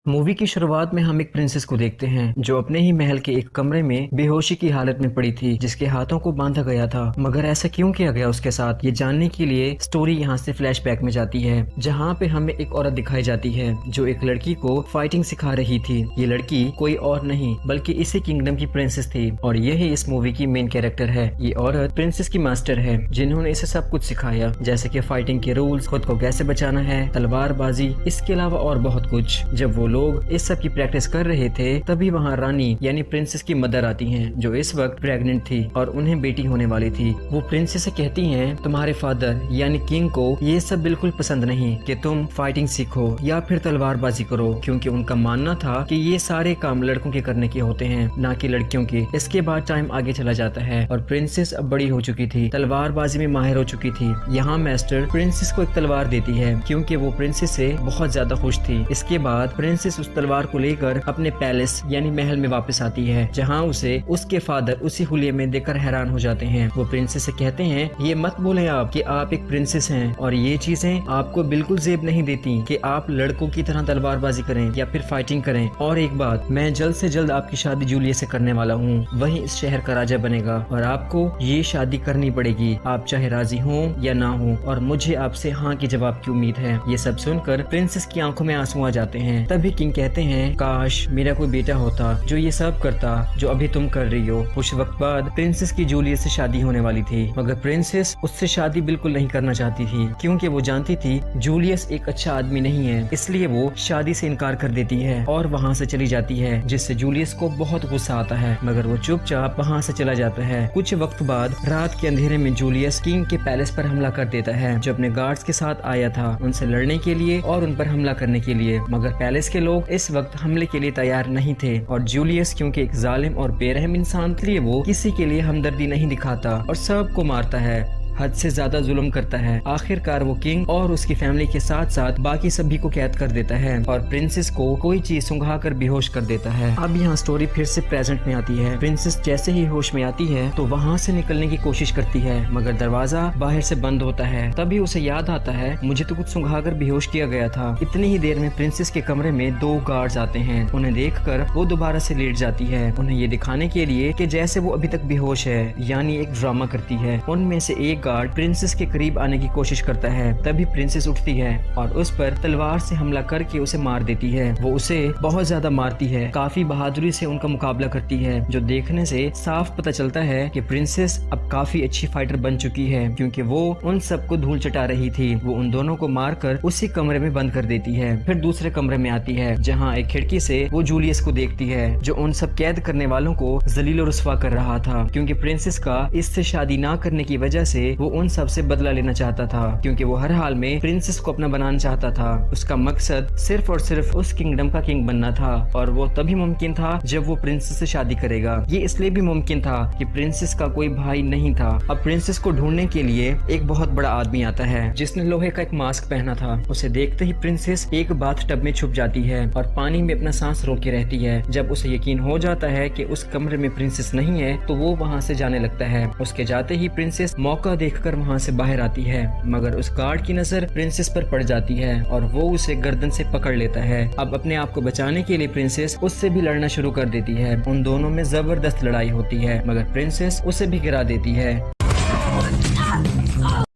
Movie की शुरुआत में हम एक प्रिंसेस को देखते हैं जो अपने ही महल के एक कमरे में बेहोशी की हालत में पड़ी थी, जिसके हाथों को बांधा गया था। मगर ऐसा क्यों किया गया उसके साथ, ये जानने के लिए स्टोरी यहाँ से फ्लैशबैक में जाती है, जहाँ पे हमें एक औरत दिखाई जाती है जो एक लड़की को फाइटिंग सिखा रही थी। ये लड़की कोई और नहीं बल्कि इसी किंगडम की प्रिंसेस थी और यही इस मूवी की मेन कैरेक्टर है। ये औरत प्रिंसेस की मास्टर है जिन्होंने इसे सब कुछ सिखाया, जैसे कि फाइटिंग के रूल्स, खुद को कैसे बचाना है, तलवारबाजी, इसके अलावा और बहुत कुछ। जब वो लोग इस सब की प्रैक्टिस कर रहे थे तभी वहाँ रानी यानी प्रिंसेस की मदर आती हैं जो इस वक्त प्रेग्नेंट थी और उन्हें बेटी होने वाली थी। वो प्रिंसेस से कहती हैं तुम्हारे फादर यानी किंग को ये सब बिल्कुल पसंद नहीं कि तुम फाइटिंग सीखो या फिर तलवारबाजी करो, क्योंकि उनका मानना था कि ये सारे काम लड़कों के करने के होते हैं ना कि लड़कियों के। इसके बाद टाइम आगे चला जाता है और प्रिंसेस अब बड़ी हो चुकी थी, तलवारबाजी में माहिर हो चुकी थी। यहाँ मास्टर प्रिंसेस को एक तलवार देती है क्योंकि वो प्रिंसेस से बहुत ज्यादा खुश थी। इसके बाद प्रिंसेस उस तलवार को लेकर अपने पैलेस यानी महल में वापस आती है, जहाँ उसे उसके फादर उसी हुलिये में देखकर हैरान हो जाते हैं। वो प्रिंसेस से कहते हैं ये मत बोले आप कि आप एक प्रिंसेस हैं और ये चीजें आपको बिल्कुल जेब नहीं देती कि आप लड़कों की तरह तलवारबाजी करें या फिर फाइटिंग करें। और एक बात, मैं जल्द से जल्द आपकी शादी जूलियस से करने वाला हूँ, वही इस शहर का राजा बनेगा और आपको ये शादी करनी पड़ेगी, आप चाहे राजी हो या ना हो, और मुझे आपसे हाँ के जवाब की उम्मीद है। ये सब सुनकर प्रिंसेस की आंखों में आंसू आ जाते हैं। तभी किंग कहते हैं काश मेरा कोई बेटा होता जो ये सब करता जो अभी तुम कर रही हो। कुछ वक्त बाद प्रिंसेस की जूलियस से शादी होने वाली थी, मगर प्रिंसेस उससे शादी बिल्कुल नहीं करना चाहती थी क्योंकि वो जानती थी जूलियस एक अच्छा आदमी नहीं है, इसलिए वो शादी से इनकार कर देती है और वहाँ से चली जाती है, जिससे जूलियस को बहुत गुस्सा आता है। मगर वो चुपचाप वहाँ से चला जाता है। कुछ वक्त बाद रात के अंधेरे में जूलियस किंग के पैलेस पर हमला कर देता है, जो अपने गार्ड्स के साथ आया था उनसे लड़ने के लिए और उन पर हमला करने के लिए। मगर पैलेस के लोग इस वक्त हमले के लिए तैयार नहीं थे और जूलियस क्योंकि एक जालिम और बेरहम इंसान, इसलिए वो किसी के लिए हमदर्दी नहीं दिखाता और सबको मारता है, हद से ज्यादा जुल्म करता है। आखिरकार वो किंग और उसकी फैमिली के साथ साथ बाकी सभी को कैद कर देता है और प्रिंसेस को कोई चीज सुंघा कर बेहोश कर देता है। अब यहाँ स्टोरी फिर से प्रेजेंट में आती है। प्रिंसेस जैसे ही होश में आती है तो वहाँ से निकलने की कोशिश करती है, मगर दरवाजा बाहर से बंद होता है। तभी उसे याद आता है मुझे तो कुछ सुंघा कर बेहोश किया गया था। इतनी ही देर में प्रिंसेस के कमरे में दो गार्ड्स आते हैं। उन्हें देखकर वो दोबारा से लेट जाती है, उन्हें ये दिखाने के लिए कि जैसे वो अभी तक बेहोश है, यानी एक ड्रामा करती है। उनमें से एक गार्ड प्रिंसेस के करीब आने की कोशिश करता है। तभी प्रिंसेस उठती है और उस पर तलवार से हमला करके उसे मार देती है। वो उसे बहुत ज्यादा मारती है, काफी बहादुरी से उनका मुकाबला करती है, जो देखने से साफ पता चलता है कि प्रिंसेस अब काफी अच्छी फाइटर बन चुकी है, क्योंकि वो उन सबको धूल चटा रही थी। वो उन दोनों को मारकर उसी कमरे में बंद कर देती है। फिर दूसरे कमरे में आती है जहाँ एक खिड़की से वो जूलियस को देखती है, जो उन सब कैद करने वालों को जलील रुस्वा कर रहा था, क्योंकि प्रिंसेस का इससे शादी ना करने की वजह से वो उन सबसे बदला लेना चाहता था, क्योंकि वो हर हाल में प्रिंसेस को अपना बनाना चाहता था। उसका मकसद सिर्फ और सिर्फ उस किंगडम का किंग बनना था और वो तभी मुमकिन था जब वो प्रिंसेस से शादी करेगा। ये इसलिए भी मुमकिन था कि प्रिंसेस का कोई भाई नहीं था। अब प्रिंसेस को ढूंढने के लिए एक बहुत बड़ा आदमी आता है जिसने लोहे का एक मास्क पहना था। उसे देखते ही प्रिंसेस एक बाथटब में छुप जाती है और पानी में अपना सांस रोके रहती है। जब उसे यकीन हो जाता है कि उस कमरे में प्रिंसेस नहीं है तो वो वहाँ से जाने लगता है। उसके जाते ही प्रिंसेस मौका देखकर वहाँ से बाहर आती है, मगर उस गार्ड की नजर प्रिंसेस पर पड़ जाती है और वो उसे गर्दन से पकड़ लेता है। अब अपने आप को बचाने के लिए प्रिंसेस उससे भी लड़ना शुरू कर देती है। उन दोनों में जबरदस्त लड़ाई होती है, मगर प्रिंसेस उसे भी गिरा देती है।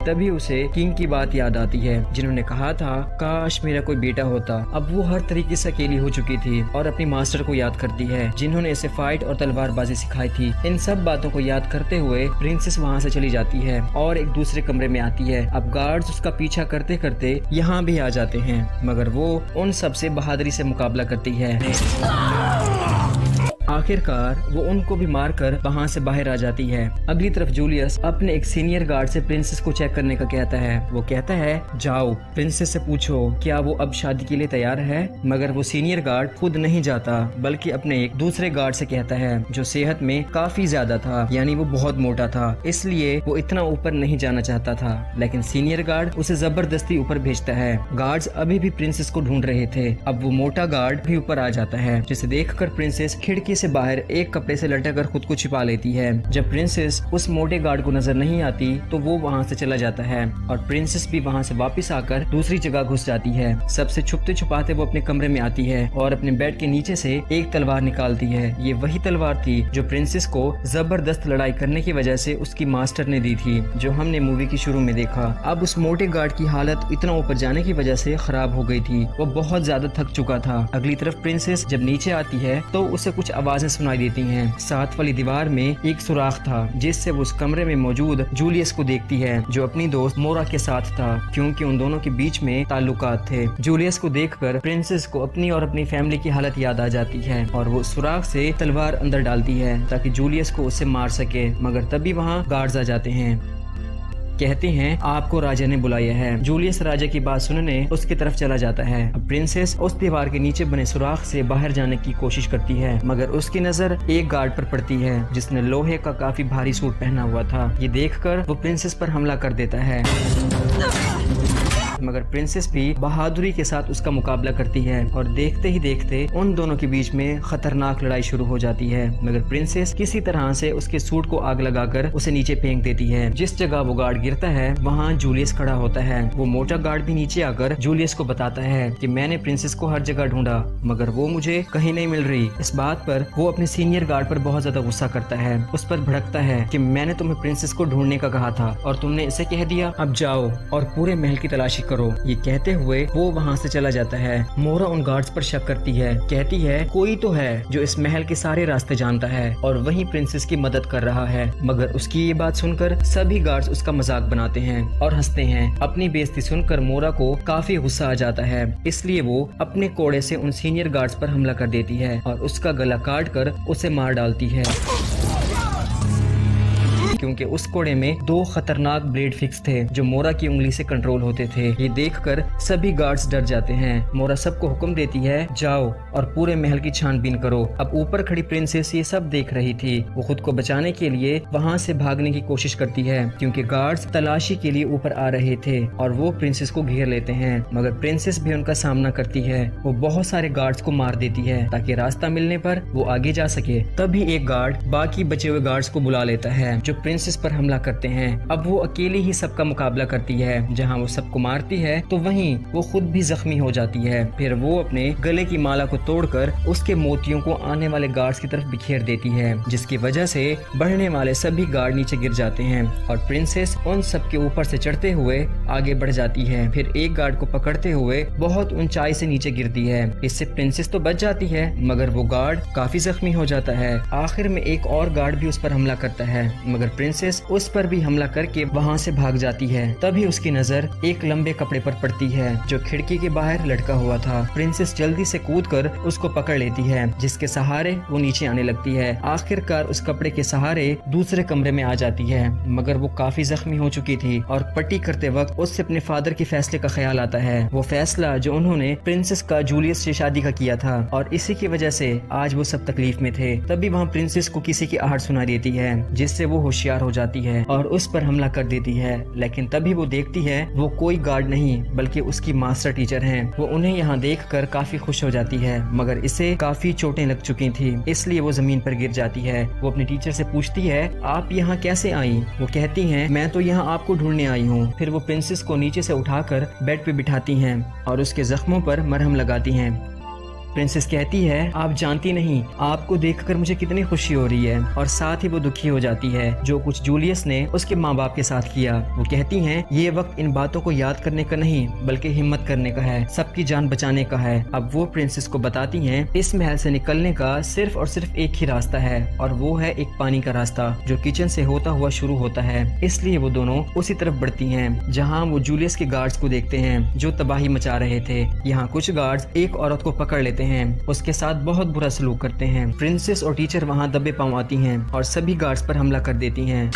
तभी उसे किंग की बात याद आती है जिन्होंने कहा था काश मेरा कोई बेटा होता। अब वो हर तरीके से अकेली हो चुकी थी और अपनी मास्टर को याद करती है जिन्होंने इसे फाइट और तलवारबाजी सिखाई थी। इन सब बातों को याद करते हुए प्रिंसेस वहाँ से चली जाती है और एक दूसरे कमरे में आती है। अब गार्ड्स उसका पीछा करते करते यहाँ भी आ जाते हैं, मगर वो उन सब से बहादुरी से मुकाबला करती है। आखिरकार वो उनको भी मारकर वहाँ से बाहर आ जाती है। अगली तरफ जूलियस अपने एक सीनियर गार्ड से प्रिंसेस को चेक करने का कहता है। वो कहता है जाओ प्रिंसेस से पूछो क्या वो अब शादी के लिए तैयार है। मगर वो सीनियर गार्ड खुद नहीं जाता बल्कि अपने एक दूसरे गार्ड से कहता है जो सेहत में काफी ज्यादा था, यानी वो बहुत मोटा था, इसलिए वो इतना ऊपर नहीं जाना चाहता था। लेकिन सीनियर गार्ड उसे जबरदस्ती ऊपर भेजता है। गार्ड्स अभी भी प्रिंसेस को ढूंढ रहे थे। अब वो मोटा गार्ड भी ऊपर आ जाता है, जिसे देखकर प्रिंसेस खिड़की से बाहर एक कपड़े से लटक कर खुद को छिपा लेती है। जब प्रिंसेस उस मोटे गार्ड को नजर नहीं आती तो वो वहाँ से चला जाता है और प्रिंसेस भी वहाँ से वापस आकर दूसरी जगह घुस जाती है। सबसे छुपते छुपाते वो अपने कमरे में आती है और अपने बेड के नीचे से एक तलवार निकालती है। ये वही तलवार थी जो प्रिंसेस को जबरदस्त लड़ाई करने की वजह से उसकी मास्टर ने दी थी, जो हमने मूवी की शुरू में देखा। अब उस मोटे गार्ड की हालत इतना ऊपर जाने की वजह से खराब हो गई थी, वो बहुत ज्यादा थक चुका था। अगली तरफ प्रिंसेस जब नीचे आती है तो उसे कुछ आवाजें सुनाई देती हैं। साथ वाली दीवार में एक सुराख था जिससे वो उस कमरे में मौजूद जूलियस को देखती है, जो अपनी दोस्त मोरा के साथ था, क्योंकि उन दोनों के बीच में ताल्लुकात थे। जूलियस को देखकर प्रिंसेस को अपनी और अपनी फैमिली की हालत याद आ जाती है और वो सुराख से तलवार अंदर डालती है ताकि जूलियस को उससे मार सके, मगर तभी वहाँ गार्ड्स आ जाते हैं। कहते हैं आपको राजा ने बुलाया है। जूलियस राजा की बात सुनने उसकी तरफ चला जाता है। अब प्रिंसेस उस दीवार के नीचे बने सुराख से बाहर जाने की कोशिश करती है, मगर उसकी नजर एक गार्ड पर पड़ती है जिसने लोहे का काफी भारी सूट पहना हुआ था। ये देखकर वो प्रिंसेस पर हमला कर देता है, मगर प्रिंसेस भी बहादुरी के साथ उसका मुकाबला करती है और देखते ही देखते उन दोनों के बीच में खतरनाक लड़ाई शुरू हो जाती है। मगर प्रिंसेस किसी तरह से उसके सूट को आग लगाकर उसे नीचे फेंक देती है। जिस जगह वो गार्ड गिरता है वहाँ जूलियस खड़ा होता है। वो मोटा गार्ड भी नीचे आकर जूलियस को बताता है कि मैंने प्रिंसेस को हर जगह ढूंढा मगर वो मुझे कहीं नहीं मिल रही। इस बात पर वो अपने सीनियर गार्ड पर बहुत ज्यादा गुस्सा करता है, उस पर भड़कता है कि मैंने तुम्हें प्रिंसेस को ढूंढने का कहा था और तुमने इसे कह दिया, अब जाओ और पूरे महल की तलाशी करो। ये कहते हुए वो वहाँ से चला जाता है। मोरा उन गार्ड्स पर शक करती है, कहती है कोई तो है जो इस महल के सारे रास्ते जानता है और वही प्रिंसेस की मदद कर रहा है। मगर उसकी ये बात सुनकर सभी गार्ड्स उसका मजाक बनाते हैं और हंसते हैं। अपनी बेइज्जती सुनकर मोरा को काफी गुस्सा आ जाता है, इसलिए वो अपने कोड़े से उन सीनियर गार्ड्स पर हमला कर देती है और उसका गला काट कर उसे मार डालती है, क्योंकि उस कोड़े में 2 खतरनाक ब्लेड फिक्स थे जो मोरा की उंगली से कंट्रोल होते थे। ये देखकर सभी गार्ड्स डर जाते हैं। मोरा सबको हुक्म देती है जाओ और पूरे महल की छानबीन करो। अब ऊपर खड़ी प्रिंसेस ये सब देख रही थी। वो खुद को बचाने के लिए वहाँ से भागने की कोशिश करती है क्योंकि गार्ड्स तलाशी के लिए ऊपर आ रहे थे और वो प्रिंसेस को घेर लेते हैं, मगर प्रिंसेस भी उनका सामना करती है। वो बहुत सारे गार्ड्स को मार देती है ताकि रास्ता मिलने पर वो आगे जा सके। तभी एक गार्ड बाकी बचे हुए गार्ड्स को बुला लेता है जो प्रिंसेस पर हमला करते हैं। अब वो अकेली ही सबका मुकाबला करती है। जहाँ वो सबको मारती है तो वहीं वो खुद भी जख्मी हो जाती है। फिर वो अपने गले की माला को तोड़कर उसके मोतियों को आने वाले गार्ड्स की तरफ बिखेर देती है, जिसकी वजह से बढ़ने वाले सभी गार्ड नीचे गिर जाते हैं और प्रिंसेस उन सब के ऊपर से चढ़ते हुए आगे बढ़ जाती है। फिर एक गार्ड को पकड़ते हुए बहुत ऊंचाई से नीचे गिरती है। इससे प्रिंसेस तो बच जाती है मगर वो गार्ड काफी जख्मी हो जाता है। आखिर में एक और गार्ड भी उस पर हमला करता है, मगर प्रिंसेस उस पर भी हमला करके वहाँ से भाग जाती है। तभी उसकी नजर एक लंबे कपड़े पर पड़ती है जो खिड़की के बाहर लटका हुआ था। प्रिंसेस जल्दी से कूदकर उसको पकड़ लेती है, जिसके सहारे वो नीचे आने लगती है। आखिरकार उस कपड़े के सहारे दूसरे कमरे में आ जाती है, मगर वो काफी जख्मी हो चुकी थी और पट्टी करते वक्त उससे अपने फादर के फैसले का ख्याल आता है। वो फैसला जो उन्होंने प्रिंसेस का जूलियस से शादी का किया था और इसी की वजह से आज वो सब तकलीफ में थे। तभी वहाँ प्रिंसेस को किसी की आहट सुनाई देती है, जिससे वो होशियार हो जाती है और उस पर हमला कर देती है। लेकिन तभी वो देखती है वो कोई गार्ड नहीं बल्कि उसकी मास्टर टीचर हैं। वो उन्हें यहाँ देखकर काफी खुश हो जाती है, मगर इसे काफी चोटें लग चुकी थी, इसलिए वो जमीन पर गिर जाती है। वो अपनी टीचर से पूछती है आप यहाँ कैसे आई? वो कहती हैं मैं तो यहाँ आपको ढूंढने आई हूँ। फिर वो प्रिंसेस को नीचे से उठाकर बेड पे बिठाती हैं और उसके जख्मों पर मरहम लगाती हैं। प्रिंसेस कहती है आप जानती नहीं आपको देखकर मुझे कितनी खुशी हो रही है, और साथ ही वो दुखी हो जाती है जो कुछ जूलियस ने उसके माँ बाप के साथ किया। वो कहती हैं ये वक्त इन बातों को याद करने का नहीं बल्कि हिम्मत करने का है, सबकी जान बचाने का है। अब वो प्रिंसेस को बताती हैं इस महल से निकलने का सिर्फ और सिर्फ एक ही रास्ता है और वो है एक पानी का रास्ता जो किचन से होता हुआ शुरू होता है। इसलिए वो दोनों उसी तरफ बढ़ती हैं जहाँ वो जूलियस के गार्ड्स को देखते हैं जो तबाही मचा रहे थे। यहाँ कुछ गार्ड्स एक औरत को पकड़ लेते हैं, उसके साथ बहुत बुरा सलूक करते हैं। प्रिंसेस और टीचर वहाँ दबे पांव आती हैं और सभी गार्ड्स पर हमला कर देती हैं।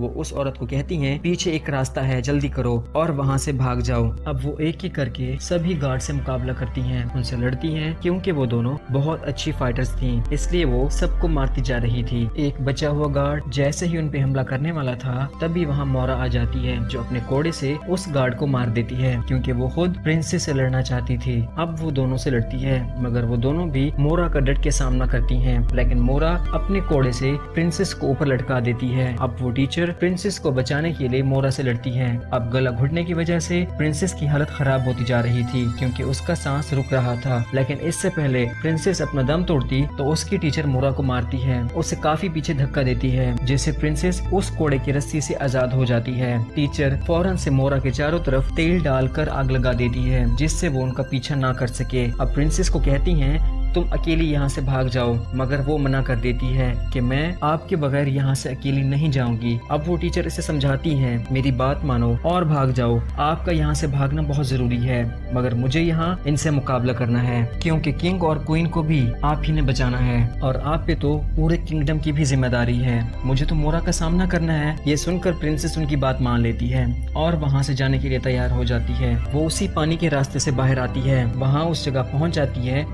वो उस औरत को कहती हैं पीछे एक रास्ता है, जल्दी करो और वहाँ से भाग जाओ। अब वो एक एक करके सभी गार्ड से मुकाबला करती हैं, उनसे लड़ती हैं क्योंकि वो दोनों बहुत अच्छी फाइटर्स थी, इसलिए वो सबको मारती जा रही थी। एक बचा हुआ गार्ड जैसे ही उन पे हमला करने वाला था तभी वहाँ मोरा आ जाती है जो अपने कोड़े से उस गार्ड को मार देती है क्योंकि वो खुद प्रिंसेस से लड़ना चाहती थी। अब वो दोनों से लड़ती है मगर वो दोनों भी मोरा का डट के सामना करती हैं, लेकिन मोरा अपने कोड़े से प्रिंसेस को ऊपर लटका देती है। अब वो टीचर प्रिंसेस को बचाने के लिए मोरा से लड़ती है। अब गला घुटने की वजह से प्रिंसेस की हालत खराब होती जा रही थी क्योंकि उसका सांस रुक रहा था, लेकिन इससे पहले प्रिंसेस अपना दम तोड़ती तो उसकी टीचर मोरा को मारती है, उसे काफी पीछे धक्का देती है जिससे प्रिंसेस उस कोड़े की रस्सी से आजाद हो जाती है। टीचर फौरन से मोरा के चारों तरफ तेल डालकर आग लगा देती है जिससे वो उनका पीछा ना कर सके। अब प्रिंसेस को कहती हैं तुम अकेली यहाँ से भाग जाओ, मगर वो मना कर देती है कि मैं आपके बगैर यहाँ से अकेली नहीं जाऊंगी। अब वो टीचर इसे समझाती है मेरी बात मानो और भाग जाओ, आपका यहाँ से भागना बहुत जरूरी है, मगर मुझे यहाँ इनसे मुकाबला करना है क्योंकि किंग और क्वीन को भी आप ही ने बचाना है और आप पे तो पूरे किंगडम की भी जिम्मेदारी है, मुझे तो मोरा का सामना करना है। ये सुनकर प्रिंसेस उनकी बात मान लेती है और वहाँ से जाने के लिए तैयार हो जाती है। वो उसी पानी के रास्ते से बाहर आती है, वहाँ उस जगह पहुँच जाती है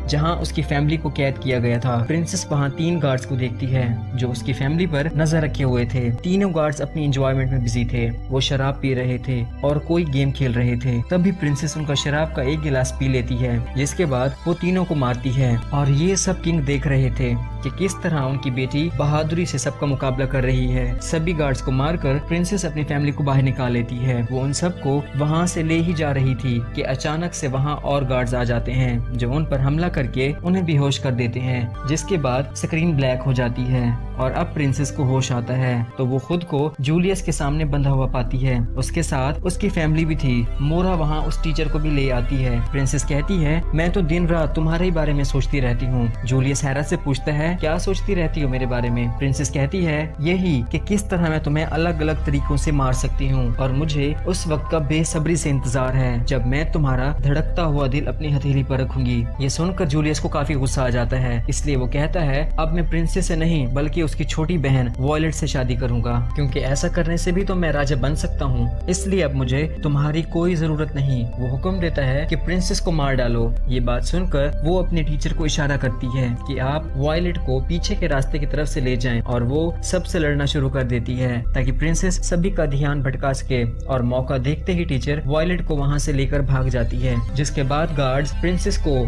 जहां उसकी फैमिली को कैद किया गया था। प्रिंसेस वहां 3 गार्ड्स को देखती है जो उसकी फैमिली पर नजर रखे हुए थे। तीनों गार्ड्स अपनी एंजॉयमेंट में बिजी थे, वो शराब पी रहे थे और कोई गेम खेल रहे थे। तभी प्रिंसेस उनका शराब का एक गिलास पी लेती है जिसके बाद वो तीनों को मारती है और ये सब किंग देख रहे थे कि किस तरह उनकी बेटी बहादुरी से सबका मुकाबला कर रही है। सभी गार्ड्स को मारकर प्रिंसेस अपनी फैमिली को बाहर निकाल लेती है। वो उन सबको वहाँ से ले ही जा रही थी कि अचानक से वहाँ और गार्ड्स आ जाते हैं जो उन पर हमला करके उन्हें बेहोश कर देते हैं, जिसके बाद स्क्रीन ब्लैक हो जाती है और अब प्रिंसेस को होश आता है तो वो खुद को जूलियस के सामने बंधा हुआ पाती है। उसके साथ उसकी फैमिली भी थी। मोरा वहाँ उस टीचर को भी ले आती है। प्रिंसेस कहती है मैं तो दिन रात तुम्हारे ही बारे में सोचती रहती हूँ। जूलियस हैरत से पूछता है क्या सोचती रहती हो मेरे बारे में? प्रिंसेस कहती है यही कि किस तरह मैं तुम्हें अलग अलग तरीकों से मार सकती हूँ और मुझे उस वक्त का बेसब्री से इंतजार है जब मैं तुम्हारा धड़कता हुआ दिल अपनी हथेली पर रखूंगी। ये सुनकर जूलियस को काफी गुस्सा आ जाता है, इसलिए वो कहता है अब मैं प्रिंसेस से नहीं बल्कि उसकी छोटी बहन वॉयलेट से शादी करूंगा क्योंकि ऐसा करने से भी तो मैं राजा बन सकता हूँ, इसलिए अब मुझे तुम्हारी कोई जरूरत नहीं। वो हुक्म देता है कि प्रिंसेस को मार डालो। ये बात सुनकर वो अपने टीचर को इशारा करती है कि आप वॉयलेट को पीछे के रास्ते की तरफ से ले जाएं और वो सबसे लड़ना शुरू कर देती है ताकि प्रिंसेस सभी का ध्यान भटका सके और मौका देखते ही टीचर वॉयलेट को वहाँ से लेकर भाग जाती है, जिसके बाद गार्ड्स प्रिंसेस को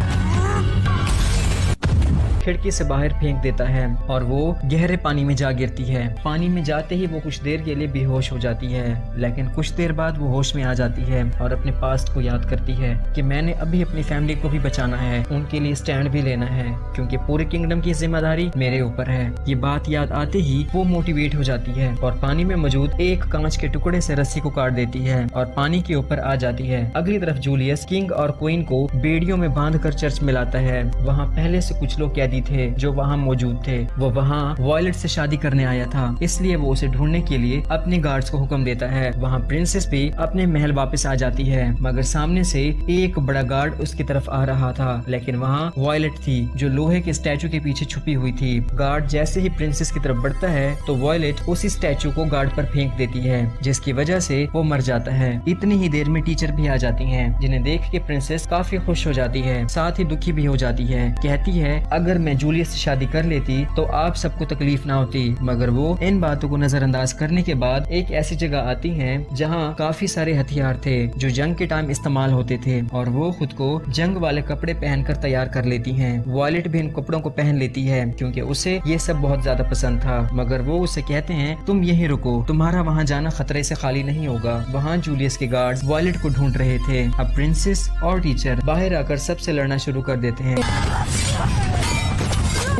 खिड़की से बाहर फेंक देता है और वो गहरे पानी में जा गिरती है। पानी में जाते ही वो कुछ देर के लिए बेहोश हो जाती है, लेकिन कुछ देर बाद वो होश में आ जाती है और अपने पास्ट को याद करती है कि मैंने अभी अपनी फैमिली को भी बचाना है, उनके लिए स्टैंड भी लेना है क्योंकि पूरे किंगडम की जिम्मेदारी मेरे ऊपर है। ये बात याद आते ही वो मोटिवेट हो जाती है और पानी में मौजूद एक कांच के टुकड़े से रस्सी को काट देती है और पानी के ऊपर आ जाती है। अगली तरफ जूलियस किंग और क्वीन को बेड़ियों में बांधकर चर्च में लाता है। वहाँ पहले से कुछ लोग कैदी थे जो वहाँ मौजूद थे। वो वहाँ वॉयलेट से शादी करने आया था, इसलिए वो उसे ढूंढने के लिए अपने गार्ड्स को हुक्म देता है। वहाँ प्रिंसेस भी अपने महल वापस आ जाती है, मगर सामने से एक बड़ा गार्ड उसकी तरफ आ रहा था, लेकिन वहाँ वॉयलेट थी जो लोहे के स्टैचू के पीछे छुपी हुई थी। गार्ड जैसे ही प्रिंसेस की तरफ बढ़ता है तो वॉयलेट उसी स्टैचू को गार्ड पर फेंक देती है, जिसकी वजह से वो मर जाता है। इतनी ही देर में टीचर भी आ जाती है, जिन्हें देख के प्रिंसेस काफी खुश हो जाती है, साथ ही दुखी भी हो जाती है। कहती है अगर मैं जूलियस से शादी कर लेती तो आप सबको तकलीफ ना होती, मगर वो इन बातों को नजरअंदाज करने के बाद एक ऐसी जगह आती हैं जहाँ काफी सारे हथियार थे जो जंग के टाइम इस्तेमाल होते थे और वो खुद को जंग वाले कपड़े पहनकर तैयार कर लेती हैं। वॉयलेट भी इन कपड़ों को पहन लेती है क्योंकि उसे ये सब बहुत ज्यादा पसंद था, मगर वो उसे कहते हैं तुम यहीं रुको, तुम्हारा वहाँ जाना खतरे से खाली नहीं होगा। वहाँ जूलियस के गार्ड्स वॉयलेट को ढूंढ रहे थे। अब प्रिंसेस और टीचर बाहर आकर सबसे लड़ना शुरू कर देते हैं।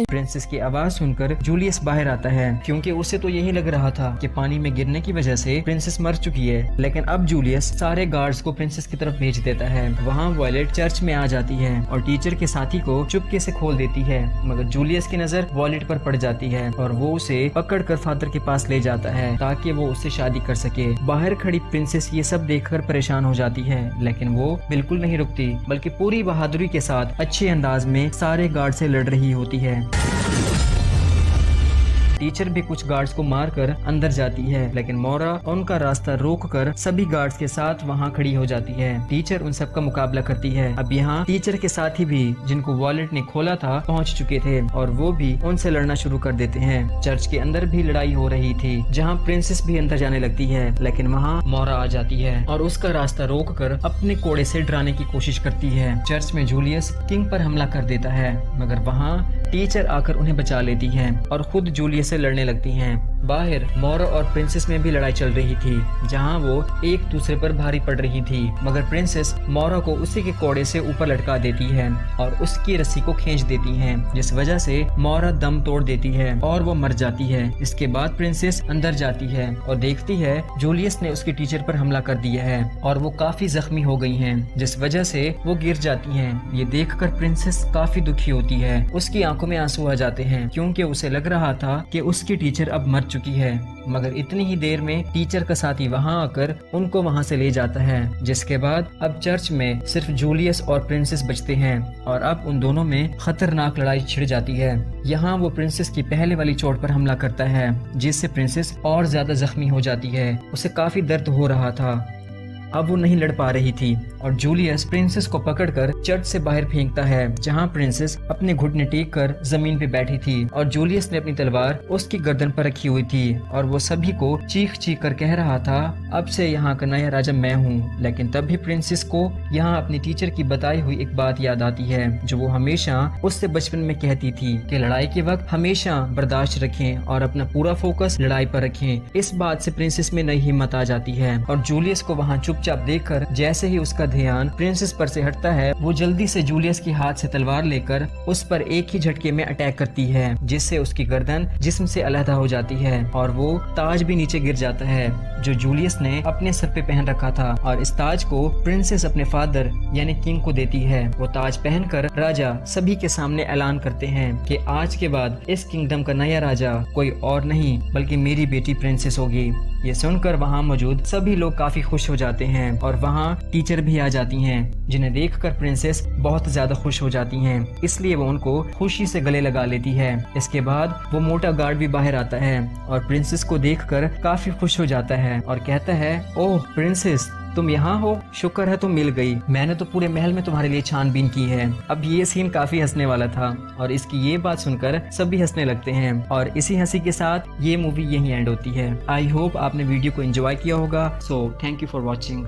प्रिंसेस की आवाज सुनकर जूलियस बाहर आता है क्योंकि उसे तो यही लग रहा था कि पानी में गिरने की वजह से प्रिंसेस मर चुकी है, लेकिन अब जूलियस सारे गार्ड्स को प्रिंसेस की तरफ भेज देता है। वहाँ वॉयलेट चर्च में आ जाती है और टीचर के साथी को चुपके से खोल देती है, मगर जूलियस की नजर वॉयलेट पर पड़ जाती है और वो उसे पकड़कर फादर के पास ले जाता है ताकि वो उससे शादी कर सके। बाहर खड़ी प्रिंसेस ये सब देखकर परेशान हो जाती है, लेकिन वो बिल्कुल नहीं रुकती बल्कि पूरी बहादुरी के साथ अच्छे अंदाज में सारे गार्ड से लड़ रही होती है। टीचर भी कुछ गार्ड्स को मारकर अंदर जाती है, लेकिन मोरा उनका रास्ता रोककर सभी गार्ड्स के साथ वहाँ खड़ी हो जाती है। टीचर उन सब का मुकाबला करती है। अब यहाँ टीचर के साथी भी जिनको वॉलेट ने खोला था पहुँच चुके थे और वो भी उनसे लड़ना शुरू कर देते हैं। चर्च के अंदर भी लड़ाई हो रही थी, जहाँ प्रिंसेस भी अंदर जाने लगती है, लेकिन वहाँ मोरा आ जाती है और उसका रास्ता रोककर अपने कोड़े से डराने की कोशिश करती है। चर्च में जूलियस किंग पर हमला कर देता है, मगर वहाँ टीचर आकर उन्हें बचा लेती हैं और खुद जूलियस से लड़ने लगती हैं। बाहर मोरा और प्रिंसेस में भी लड़ाई चल रही थी, जहां वो एक दूसरे पर भारी पड़ रही थी, मगर प्रिंसेस मोरा को उसी के कोड़े से ऊपर लटका देती है और उसकी रस्सी को खींच देती है, जिस वजह से मोरा दम तोड़ देती है और वो मर जाती है। इसके बाद प्रिंसेस अंदर जाती है और देखती है जूलियस ने उसके टीचर पर हमला कर दिया है और वो काफी जख्मी हो गई हैं, जिस वजह से वो गिर जाती हैं। ये देखकर प्रिंसेस काफी दुखी होती है, उसकी आंखों में आंसू आ जाते हैं क्योंकि उसे लग रहा था कि उसकी टीचर अब मर चुकी है, मगर इतनी ही देर में टीचर का साथी वहां आकर उनको वहां से ले जाता है। जिसके बाद अब चर्च में सिर्फ जूलियस और प्रिंसेस बचते हैं और अब उन दोनों में खतरनाक लड़ाई छिड़ जाती है। यहाँ वो प्रिंसेस की पहले वाली चोट पर हमला करता है, जिससे प्रिंसेस और ज्यादा जख्मी हो जाती है। उसे काफी दर्द हो रहा था, अब वो नहीं लड़ पा रही थी और जूलियस प्रिंसेस को पकड़कर चर्च से बाहर फेंकता है, जहां प्रिंसेस अपने घुटने टेक कर जमीन पे बैठी थी और जूलियस ने अपनी तलवार उसकी गर्दन पर रखी हुई थी और वो सभी को चीख चीख कर कह रहा था, अब से यहाँ का नया राजा मैं हूँ। लेकिन तब भी प्रिंसेस को यहाँ अपनी टीचर की बताई हुई एक बात याद आती है, जो वो हमेशा उससे बचपन में कहती थी कि लड़ाई के वक्त हमेशा बर्दाश्त रखें और अपना पूरा फोकस लड़ाई पर रखें। इस बात से प्रिंसेस में नई हिम्मत आ जाती है और जूलियस को वहाँ चुपचाप देखकर जैसे ही उसका ध्यान प्रिंसेस पर से हटता है, वो जल्दी से जूलियस के हाथ से तलवार लेकर उस पर एक ही झटके में अटैक करती है, जिससे उसकी गर्दन जिस्म से अलहदा हो जाती है और वो ताज भी नीचे गिर जाता है जो जूलियस ने अपने सर पे पहन रखा था। और इस ताज को प्रिंसेस अपने फादर यानी किंग को देती है। वो ताज पहनकर राजा सभी के सामने ऐलान करते हैं कि आज के बाद इस किंगडम का नया राजा कोई और नहीं बल्कि मेरी बेटी प्रिंसेस होगी। ये सुनकर वहाँ मौजूद सभी लोग काफी खुश हो जाते हैं और वहाँ टीचर भी आ जाती हैं, जिन्हें देखकर प्रिंसेस बहुत ज्यादा खुश हो जाती हैं, इसलिए वो उनको खुशी से गले लगा लेती है। इसके बाद वो मोटा गार्ड भी बाहर आता है और प्रिंसेस को देखकर काफी खुश हो जाता है और कहता है, ओह प्रिंसेस तुम यहाँ हो, शुक्र है तुम मिल गई। मैंने तो पूरे महल में तुम्हारे लिए छानबीन की है। अब ये सीन काफी हंसने वाला था और इसकी ये बात सुनकर सभी हंसने लगते हैं और इसी हंसी के साथ ये मूवी यहीं एंड होती है। आई होप आपने वीडियो को एंजॉय किया होगा। So thank you for watching.